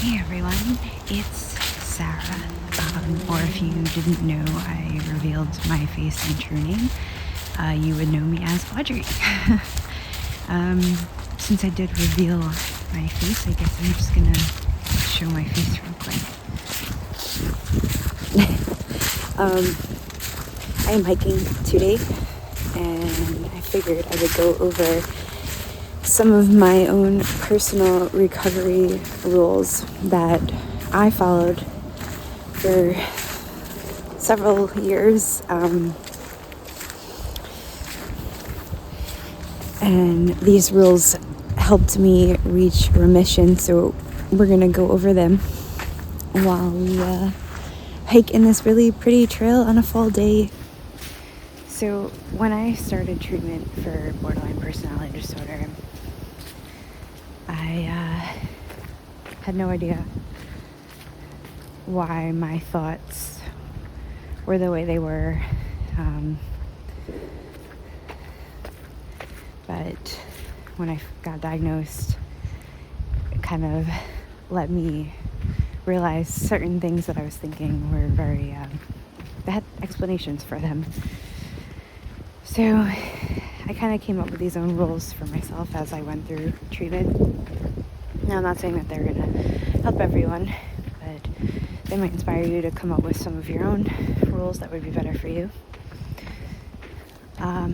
Hey everyone, it's Sarah. Or if you didn't know, I revealed my face and true name. You would know me as Audrey. Since I did reveal my face, I guess I'm just gonna show my face real quick. I am hiking today, and I figured I would go over some of my own personal recovery rules that I followed for several years, and these rules helped me reach remission, so we're gonna go over them while we hike in this really pretty trail on a fall day. So when I started treatment for borderline personality disorder, I had no idea why my thoughts were the way they were, but when I got diagnosed, it kind of let me realize certain things that I was thinking were very, they had explanations for them. So I kind of came up with these own rules for myself as I went through treatment. Now, I'm not saying that they're going to help everyone, but they might inspire you to come up with some of your own rules that would be better for you. I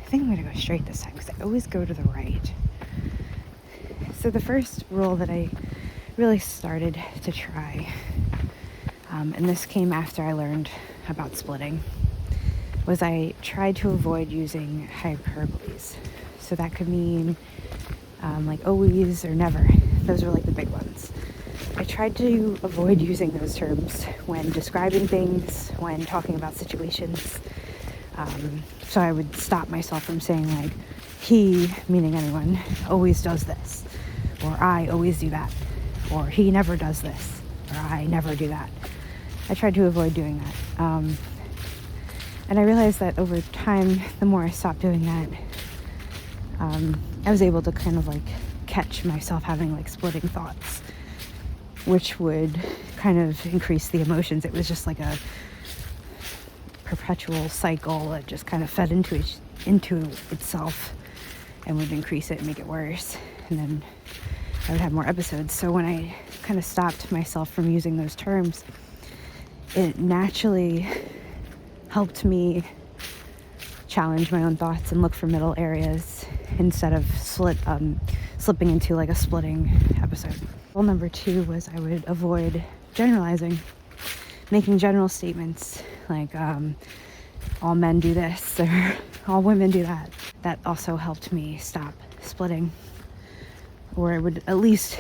think I'm going to go straight this time because I always go to the right. So the first rule that I really started to try, and this came after I learned about splitting, was I tried to avoid using hyperboles. So that could mean like always or never. Those are like the big ones. I tried to avoid using those terms when describing things, when talking about situations. So I would stop myself from saying like, he, meaning anyone, always does this, or I always do that, or he never does this, or I never do that. I tried to avoid doing that. And I realized that over time, the more I stopped doing that, I was able to kind of like catch myself having like splitting thoughts, which would kind of increase the emotions. It was just like a perpetual cycle that just kind of fed into itself and would increase it and make it worse. And then I would have more episodes. So when I kind of stopped myself from using those terms, it naturally helped me challenge my own thoughts and look for middle areas instead of slipping into like a splitting episode. Rule number 2 was I would avoid generalizing, making general statements like all men do this or all women do that. That also helped me stop splitting, or it would at least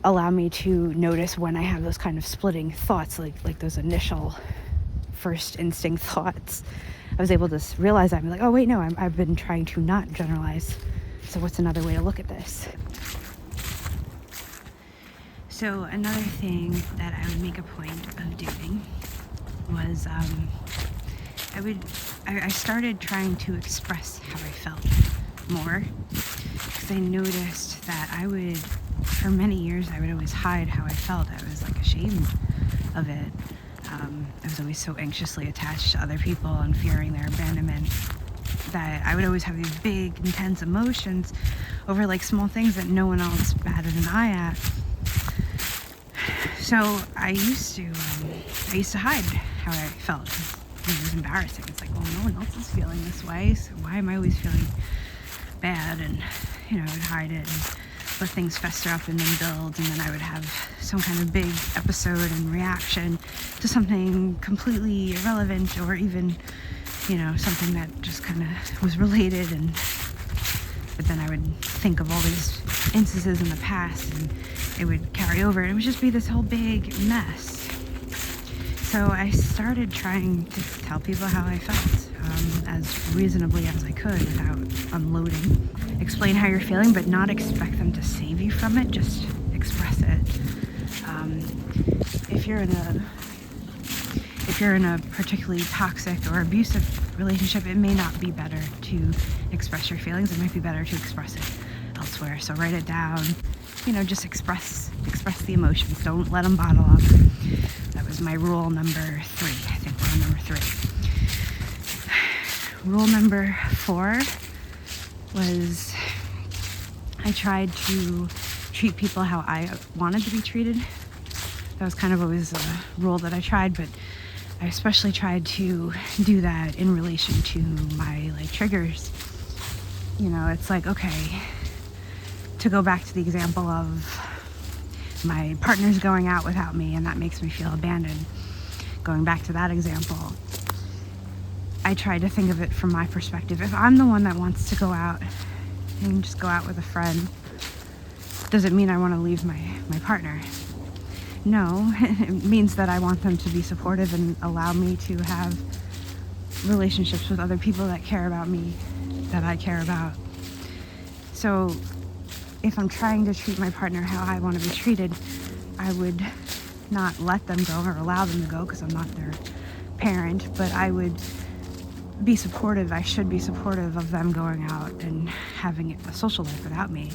allow me to notice when I have those kind of splitting thoughts, like those initial first instinct thoughts. I was able to realize that. I'm like, oh wait, no, I've been trying to not generalize. So what's another way to look at this? So another thing that I would make a point of doing was I started trying to express how I felt more, because I noticed that for many years, I would always hide how I felt. I was like ashamed of it. I was always so anxiously attached to other people and fearing their abandonment that I would always have these big, intense emotions over like small things that no one else batted an eye at. So I used to hide how I felt. It was embarrassing. It's like, well, no one else is feeling this way, so why am I always feeling bad? And I would hide it and let things fester up and then build, and then I would have some kind of big episode and reaction to something completely irrelevant, or even something that just kind of was related, but then I would think of all these instances in the past and it would carry over, and it would just be this whole big mess. So I started trying to tell people how I felt as reasonably as I could without unloading. Explain how you're feeling, but not expect them to save you from it. Just express it. If you're in a particularly toxic or abusive relationship, it may not be better to express your feelings. It might be better to express it elsewhere. So write it down. just express the emotions. Don't let them bottle up. That was my rule number 3. I think we're on number 3. Rule number 4 was I tried to treat people how I wanted to be treated. That was kind of always a rule that I tried, but I especially tried to do that in relation to my triggers. It's like, okay, to go back to the example of my partner's going out without me and that makes me feel abandoned. Going back to that example, I tried to think of it from my perspective. If I'm the one that wants to go out and just go out with a friend, does it mean I want to leave my partner? No, it means that I want them to be supportive and allow me to have relationships with other people that care about me, that I care about. So if I'm trying to treat my partner how I want to be treated, I would not let them go or allow them to go because I'm not their parent, but I would be supportive. I should be supportive of them going out and having a social life without me.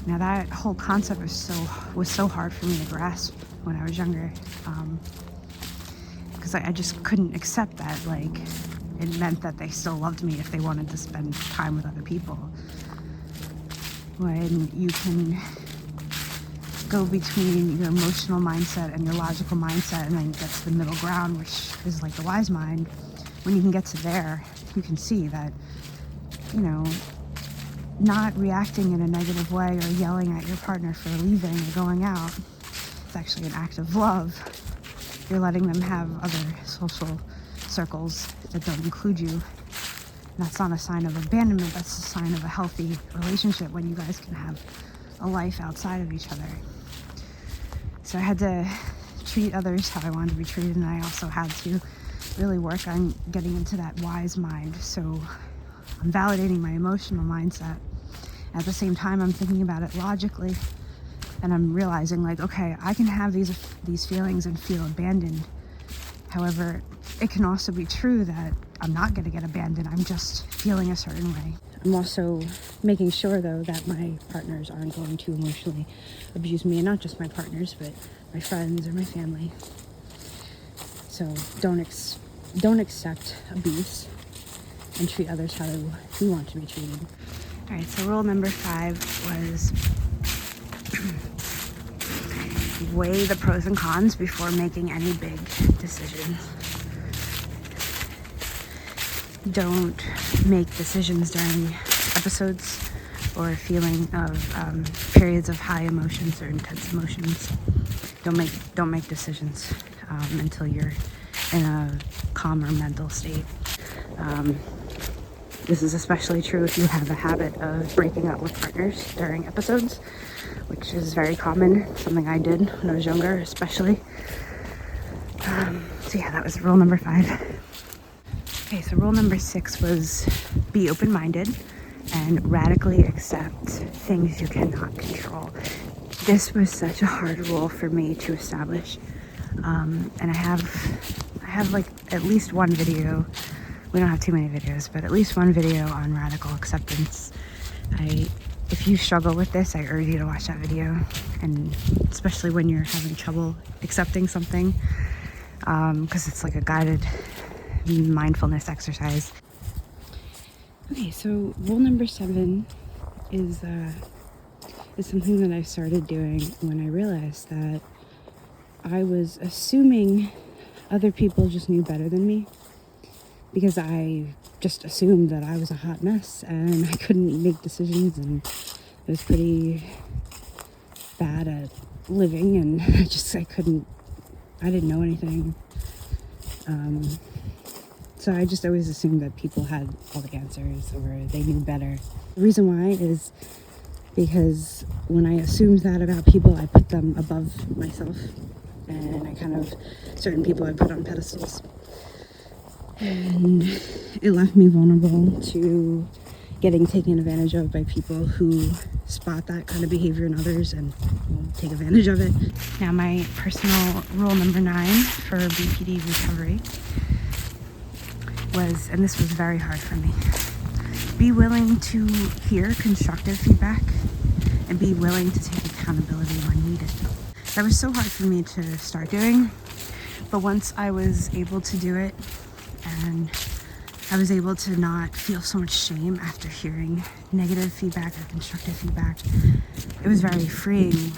Now that whole concept was so hard for me to grasp when I was younger, because I just couldn't accept that it meant that they still loved me if they wanted to spend time with other people. When you can go between your emotional mindset and your logical mindset and then get to the middle ground, which is the wise mind, when you can get to there, you can see that, not reacting in a negative way or yelling at your partner for leaving or going out, it's actually an act of love. You're letting them have other social circles that don't include you. That's not a sign of abandonment, that's a sign of a healthy relationship when you guys can have a life outside of each other. So I had to treat others how I wanted to be treated, and I also had to really work on getting into that wise mind. So I'm validating my emotional mindset. At the same time, I'm thinking about it logically, and I'm realizing okay, I can have these feelings and feel abandoned. However, it can also be true that I'm not going to get abandoned. I'm just feeling a certain way. I'm also making sure, though, that my partners aren't going to emotionally abuse me, and not just my partners, but my friends or my family. So don't accept abuse and treat others how you want to be treated. All right, so rule number 5 was weigh the pros and cons before making any big decisions. Don't make decisions during episodes or feeling of periods of high emotions or intense emotions. Don't make decisions until you're in a calmer mental state. This is especially true if you have a habit of breaking up with partners during episodes, which is very common, something I did when I was younger, especially. So yeah, that was rule number 5. Okay, so rule number 6 was be open-minded and radically accept things you cannot control. This was such a hard rule for me to establish, and I have at least one video. We don't have too many videos, but at least one video on radical acceptance. If you struggle with this, I urge you to watch that video, and especially when you're having trouble accepting something, because it's like a guided mindfulness exercise. Okay, so rule number 7 is something that I started doing when I realized that I was assuming other people just knew better than me, because I just assumed that I was a hot mess and I couldn't make decisions, and I was pretty bad at living, and I didn't know anything. So I just always assumed that people had all the answers or they knew better. The reason why is because when I assumed that about people, I put them above myself, and certain people I put on pedestals. And it left me vulnerable to getting taken advantage of by people who spot that kind of behavior in others and take advantage of it. Now, my personal rule number 9 for BPD recovery was, and this was very hard for me, be willing to hear constructive feedback and be willing to take accountability when needed. That was so hard for me to start doing, but once I was able to do it, and I was able to not feel so much shame after hearing negative feedback or constructive feedback, it was very freeing,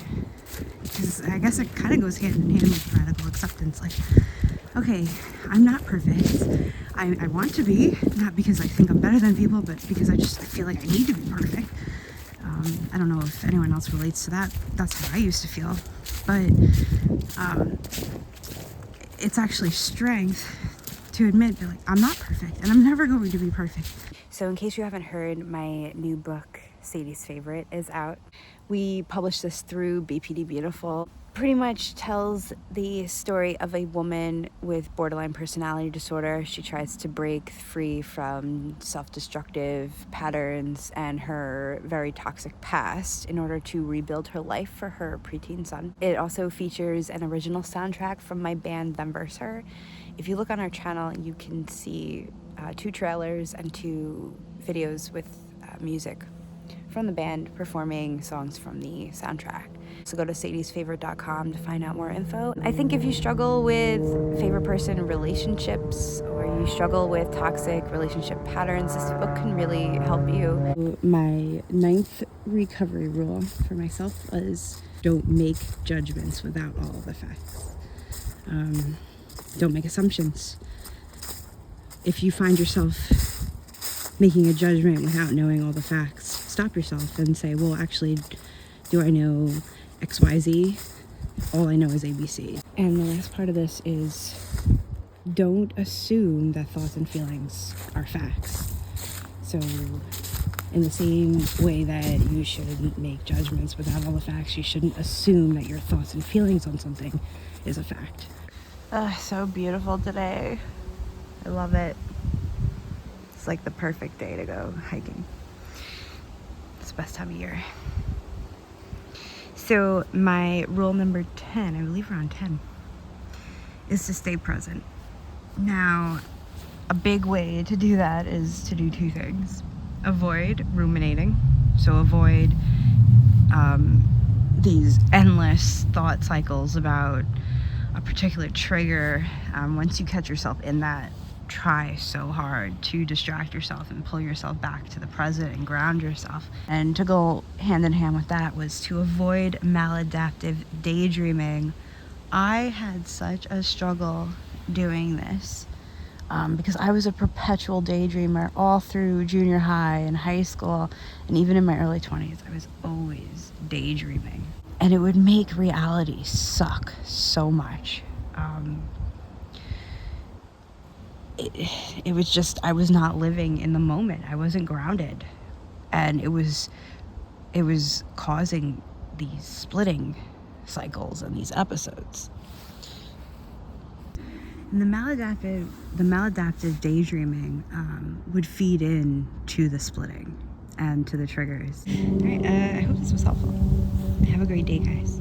because I guess it kind of goes hand in hand with radical acceptance. Like, okay, I'm not perfect. I want to be, not because I think I'm better than people, but because I feel like I need to be perfect. I don't know if anyone else relates to that. That's how I used to feel. But it's actually strength to admit that, like, I'm not perfect and I'm never going to be perfect. So in case you haven't heard, my new book, Sadie's Favorite, is out. We published this through BPD Beautiful. Pretty much tells the story of a woman with borderline personality disorder. She tries to break free from self-destructive patterns and her very toxic past in order to rebuild her life for her preteen son. It also features an original soundtrack from my band Them Verse Her. If you look on our channel, you can see 2 trailers and 2 videos with music from the band performing songs from the soundtrack. So go to sadiesfavorite.com to find out more info. I think if you struggle with favorite person relationships, or you struggle with toxic relationship patterns, this book can really help you. My 9th recovery rule for myself is don't make judgments without all the facts. Don't make assumptions. If you find yourself making a judgment without knowing all the facts, stop yourself and say, well, actually, do I know XYZ? All I know is ABC. And the last part of this is, don't assume that thoughts and feelings are facts. So in the same way that you shouldn't make judgments without all the facts, you shouldn't assume that your thoughts and feelings on something is a fact. So beautiful today. I love it. It's like the perfect day to go hiking. It's the best time of year. So my rule number 10, I believe we're on 10, is to stay present. Now, a big way to do that is to do 2 things. Avoid ruminating. So avoid these endless thought cycles about a particular trigger. Once you catch yourself in that, try so hard to distract yourself and pull yourself back to the present and ground yourself. And to go hand in hand with that was to avoid maladaptive daydreaming. I had such a struggle doing this because I was a perpetual daydreamer all through junior high and high school, and even in my early 20s I was always daydreaming, and it would make reality suck so much. It was just, I was not living in the moment. I wasn't grounded, and it was causing these splitting cycles and these episodes. And the maladaptive daydreaming would feed in to the splitting and to the triggers. All right, I hope this was helpful. Have a great day, guys.